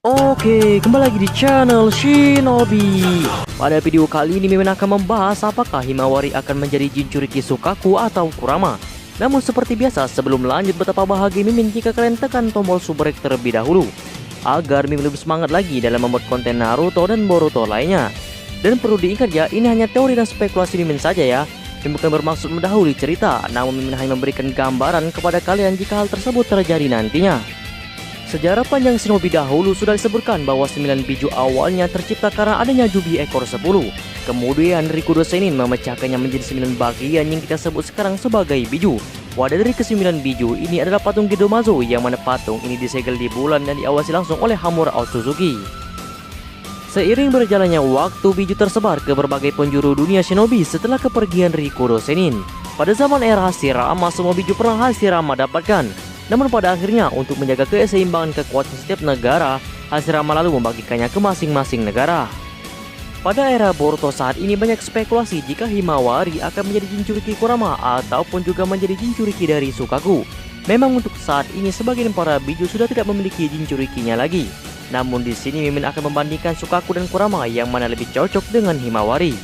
Oke, kembali lagi di channel Shinobi. Pada video kali ini Mimin akan membahas apakah Himawari akan menjadi Jinchuriki Sukaku atau Kurama. Namun seperti biasa, sebelum lanjut betapa bahagia Mimin jika kalian tekan tombol subrek terlebih dahulu agar Mimin lebih semangat lagi dalam membuat konten Naruto dan Boruto lainnya. Dan perlu diingat ya, ini hanya teori dan spekulasi Mimin saja ya. Mimin bukan bermaksud mendahului cerita, namun Mimin hanya memberikan gambaran kepada kalian jika hal tersebut terjadi nantinya. Sejarah panjang Shinobi dahulu sudah disebutkan bahwa 9 biju awalnya tercipta karena adanya Jubi ekor 10. Kemudian Rikudo Senin memecahkannya menjadi 9 bagian yang kita sebut sekarang sebagai biju. Wadah dari ke-9 biju ini adalah patung Gedomazo, yang mana patung ini disegel di bulan dan diawasi langsung oleh Hamura Otsutsuki. Seiring berjalannya waktu, biju tersebar ke berbagai penjuru dunia Shinobi setelah kepergian Rikudo Senin. Pada zaman era Hashirama, semua biju pernah Hashirama dapatkan. Namun pada akhirnya, untuk menjaga keseimbangan kekuatan setiap negara, Hashirama lalu membagikannya ke masing-masing negara. Pada era Boruto saat ini banyak spekulasi jika Himawari akan menjadi Jinchuriki Kurama ataupun juga menjadi Jinchuriki dari Sukaku. Memang untuk saat ini sebagian para biju sudah tidak memiliki Jinchurikinya lagi. Namun di sini Mimin akan membandingkan Sukaku dan Kurama yang mana lebih cocok dengan Himawari.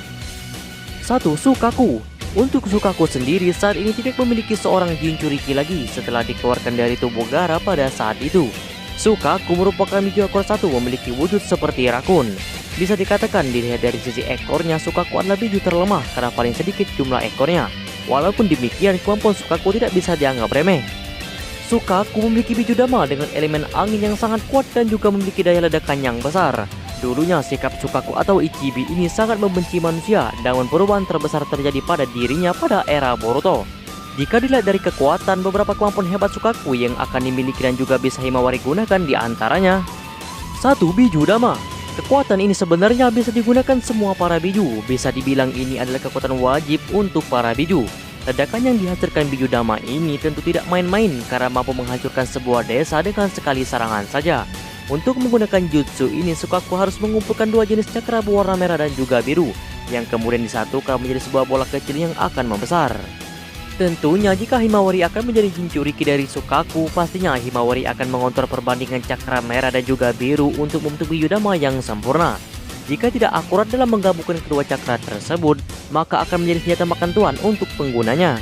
1. Sukaku. Untuk Sukaku sendiri saat ini tidak memiliki seorang Jinchuriki lagi setelah dikeluarkan dari tubuh Gaara pada saat itu. Sukaku merupakan biju ekor 1 memiliki wujud seperti rakun. Bisa dikatakan dilihat dari sisi ekornya, Sukaku adalah biju terlemah karena paling sedikit jumlah ekornya. Walaupun demikian, kemampuan Sukaku tidak bisa dianggap remeh. Sukaku memiliki biju dama dengan elemen angin yang sangat kuat dan juga memiliki daya ledakan yang besar. Dulunya sikap Sukaku atau Ichibi ini sangat membenci manusia, namun perubahan terbesar terjadi pada dirinya pada era Boruto. Jika dilihat dari kekuatan, beberapa kemampuan hebat Sukaku yang akan dimiliki dan juga bisa Himawari gunakan di antaranya. 1. Biju Dama. Kekuatan ini sebenarnya bisa digunakan semua para biju. Bisa dibilang ini adalah kekuatan wajib untuk para biju. Ledakan yang dihasilkan biju Dama ini tentu tidak main-main karena mampu menghancurkan sebuah desa dengan sekali serangan saja. Untuk menggunakan jutsu ini, Sukaku harus mengumpulkan dua jenis cakra berwarna merah dan juga biru, yang kemudian disatukan menjadi sebuah bola kecil yang akan membesar. Tentunya jika Himawari akan menjadi Jinchuriki dari Sukaku, pastinya Himawari akan mengontrol perbandingan cakra merah dan juga biru untuk membentuk biju Dama yang sempurna. Jika tidak akurat dalam menggabungkan kedua cakra tersebut, maka akan menjadi senjata makan tuan untuk penggunanya.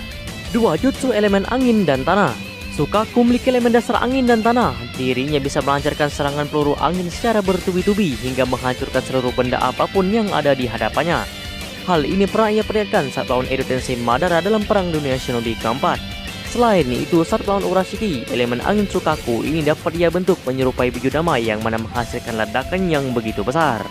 2. Jutsu elemen angin dan tanah. Sukaku memiliki elemen dasar angin dan tanah. Dirinya bisa melancarkan serangan peluru angin secara bertubi-tubi hingga menghancurkan seluruh benda apapun yang ada di hadapannya. Hal ini pernah ia perlihatkan saat melawan Edo Tensei Madara dalam Perang Dunia Shinobi keempat. Selain itu, saat melawan Urashiki, elemen angin Sukaku ini dapat ia bentuk menyerupai biju Dama yang mana menghasilkan ledakan yang begitu besar.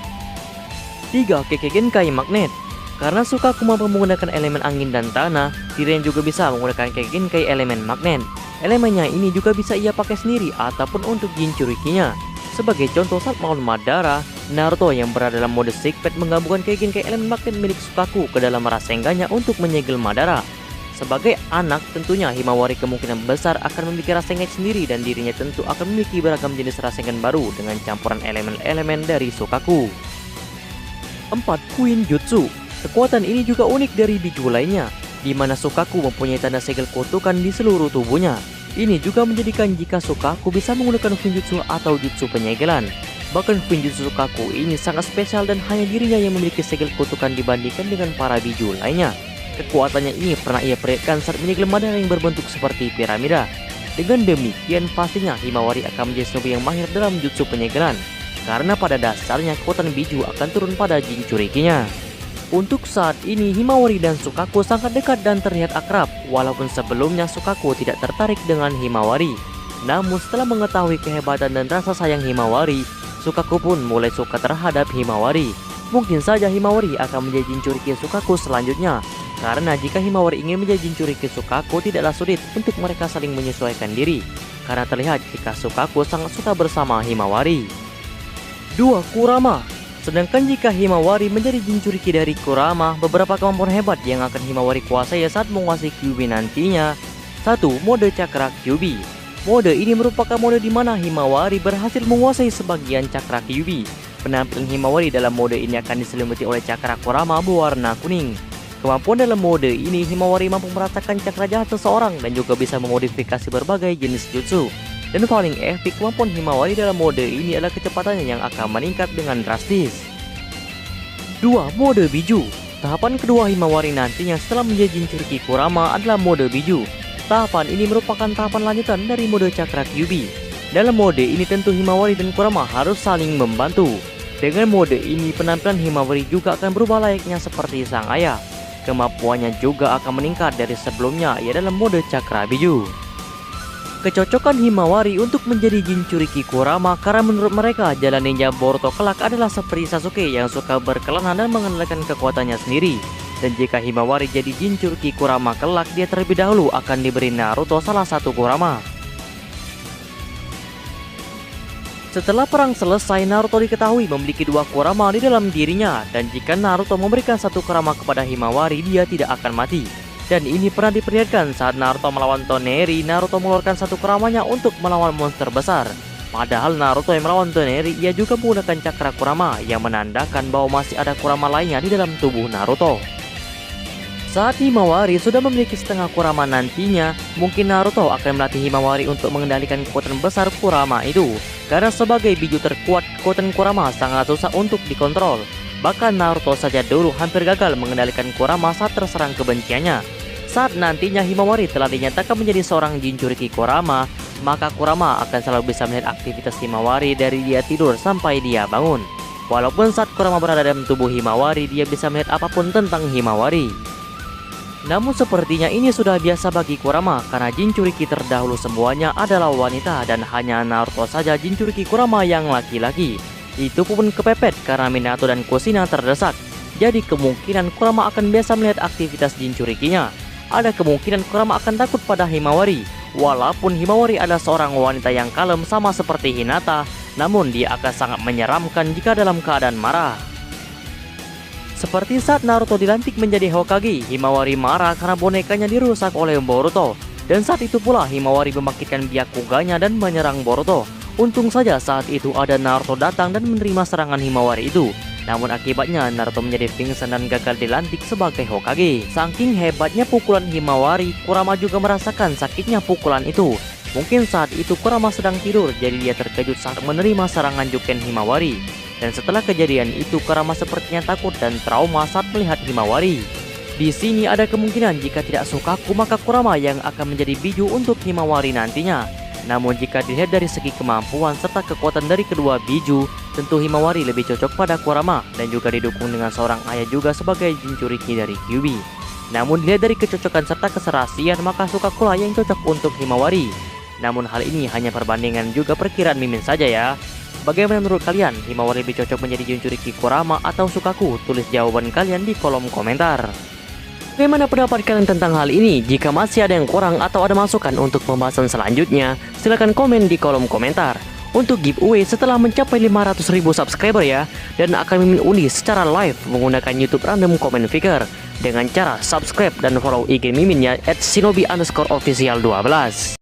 3. Kekkei Genkai Magnet. Karena Sukaku mampu menggunakan elemen angin dan tanah, dirinya juga bisa menggunakan Kekkei Genkai elemen magnet. Elemennya ini juga bisa ia pakai sendiri ataupun untuk Jinchurikinya. Sebagai contoh, saat melawan Madara, Naruto yang berada dalam mode Sickpad menggabungkan Kekkei Genkai elemen magnet milik Sukaku ke dalam Rasengannya untuk menyegel Madara. Sebagai anak, tentunya Himawari kemungkinan besar akan memiliki Rasengan sendiri dan dirinya tentu akan memiliki beragam jenis Rasengan baru dengan campuran elemen-elemen dari Sukaku. 4. Queen Jutsu. Kekuatan ini juga unik dari biju lainnya, di mana Sukaku mempunyai tanda segel kutukan di seluruh tubuhnya. Ini juga menjadikan jika Sukaku bisa menggunakan Fuinjutsu atau jutsu penyegelan. Bahkan Fuinjutsu Sukaku ini sangat spesial dan hanya dirinya yang memiliki segel kutukan dibandingkan dengan para biju lainnya. Kekuatannya ini pernah ia perlihatkan saat menyegel Madara yang berbentuk seperti piramida. Dengan demikian, pastinya Himawari akan menjadi shinobi yang mahir dalam jutsu penyegelan, karena pada dasarnya kekuatan biju akan turun pada Jinchurikinya. Untuk saat ini, Himawari dan Sukaku sangat dekat dan terlihat akrab, walaupun sebelumnya Sukaku tidak tertarik dengan Himawari. Namun setelah mengetahui kehebatan dan rasa sayang Himawari, Sukaku pun mulai suka terhadap Himawari. Mungkin saja Himawari akan menjadi Jinchuriki Sukaku selanjutnya, karena jika Himawari ingin menjadi Jinchuriki Sukaku tidaklah sulit untuk mereka saling menyesuaikan diri, karena terlihat jika Sukaku sangat suka bersama Himawari. 2. Kurama. Sedangkan jika Himawari menjadi Jinchuriki dari Kurama, beberapa kemampuan hebat yang akan Himawari kuasai saat menguasai Kyuubi nantinya. 1. Mode Cakra Kyuubi. Mode ini merupakan mode di mana Himawari berhasil menguasai sebagian cakra Kyuubi. Penampilan Himawari dalam mode ini akan diselimuti oleh cakra Kurama berwarna kuning. Kemampuan dalam mode ini, Himawari mampu merasakan cakra jahat seseorang dan juga bisa memodifikasi berbagai jenis jutsu. Dan paling epic, kemampuan Himawari dalam mode ini adalah kecepatannya yang akan meningkat dengan drastis. 2. Mode Biju. Tahapan kedua Himawari nantinya setelah menjadi Jinchuriki Kurama adalah mode Biju. Tahapan ini merupakan tahapan lanjutan dari mode Cakra Kyuubi. Dalam mode ini tentu Himawari dan Kurama harus saling membantu. Dengan mode ini penampilan Himawari juga akan berubah layaknya seperti sang ayah. Kemampuannya juga akan meningkat dari sebelumnya, yaitu dalam mode Cakra Biju. Kecocokan Himawari untuk menjadi Jinchuriki Kurama karena menurut mereka jalan ninja Boruto kelak adalah seperti Sasuke yang suka berkelana dan mengendalikan kekuatannya sendiri. Dan jika Himawari jadi Jinchuriki Kurama kelak, dia terlebih dahulu akan diberi Naruto salah satu Kurama. Setelah perang selesai, Naruto diketahui memiliki 2 Kurama di dalam dirinya, dan jika Naruto memberikan 1 Kurama kepada Himawari, dia tidak akan mati. Dan ini pernah diperlihatkan saat Naruto melawan Toneri. Naruto mengeluarkan 1 Kuramanya untuk melawan monster besar. Padahal Naruto yang melawan Toneri, ia juga menggunakan Cakra Kurama yang menandakan bahwa masih ada Kurama lainnya di dalam tubuh Naruto. Saat Himawari sudah memiliki setengah Kurama nantinya, mungkin Naruto akan melatih Himawari untuk mengendalikan kekuatan besar Kurama itu. Karena sebagai biju terkuat, kekuatan Kurama sangat susah untuk dikontrol. Bahkan Naruto saja dulu hampir gagal mengendalikan Kurama saat terserang kebenciannya. Saat nantinya Himawari telah dinyatakan menjadi seorang Jinchuriki Kurama, maka Kurama akan selalu bisa melihat aktivitas Himawari dari dia tidur sampai dia bangun. Walaupun saat Kurama berada dalam tubuh Himawari, dia bisa melihat apapun tentang Himawari. Namun sepertinya ini sudah biasa bagi Kurama karena Jinchuriki terdahulu semuanya adalah wanita dan hanya Naruto saja Jinchuriki Kurama yang laki-laki. Itu pun kepepet karena Minato dan Kushina terdesak. Jadi kemungkinan Kurama akan biasa melihat aktivitas Jinchurikinya. Ada kemungkinan Kurama akan takut pada Himawari. Walaupun Himawari adalah seorang wanita yang kalem sama seperti Hinata, namun dia akan sangat menyeramkan jika dalam keadaan marah. Seperti saat Naruto dilantik menjadi Hokage, Himawari marah karena bonekanya dirusak oleh Boruto. Dan saat itu pula Himawari membangkitkan Byakuganya dan menyerang Boruto. Untung saja saat itu ada Naruto datang dan menerima serangan Himawari itu. Namun akibatnya Naruto menjadi pingsan dan gagal dilantik sebagai Hokage. Saking hebatnya pukulan Himawari, Kurama juga merasakan sakitnya pukulan itu. Mungkin saat itu Kurama sedang tidur, jadi dia terkejut saat menerima serangan Juken Himawari. Dan setelah kejadian itu Kurama sepertinya takut dan trauma saat melihat Himawari. Di sini ada kemungkinan jika tidak Sukaku, maka Kurama yang akan menjadi biju untuk Himawari nantinya. Namun jika dilihat dari segi kemampuan serta kekuatan dari kedua biju, tentu Himawari lebih cocok pada Kurama dan juga didukung dengan seorang ayah juga sebagai Jinchuriki dari Kyuubi. Namun dilihat dari kecocokan serta keserasian, maka Sukaku lah yang cocok untuk Himawari. Namun hal ini hanya perbandingan juga perkiraan mimin saja ya. Bagaimana menurut kalian, Himawari lebih cocok menjadi Jinchuriki Kurama atau Sukaku? Tulis jawaban kalian di kolom komentar. Bagaimana pendapat kalian tentang hal ini? Jika masih ada yang kurang atau ada masukan untuk pembahasan selanjutnya, silahkan komen di kolom komentar. Untuk giveaway setelah mencapai 500.000 subscriber ya, dan akan mimin undi secara live menggunakan YouTube Random Comment Figure dengan cara subscribe dan follow IG miminnya @shinobi_official12.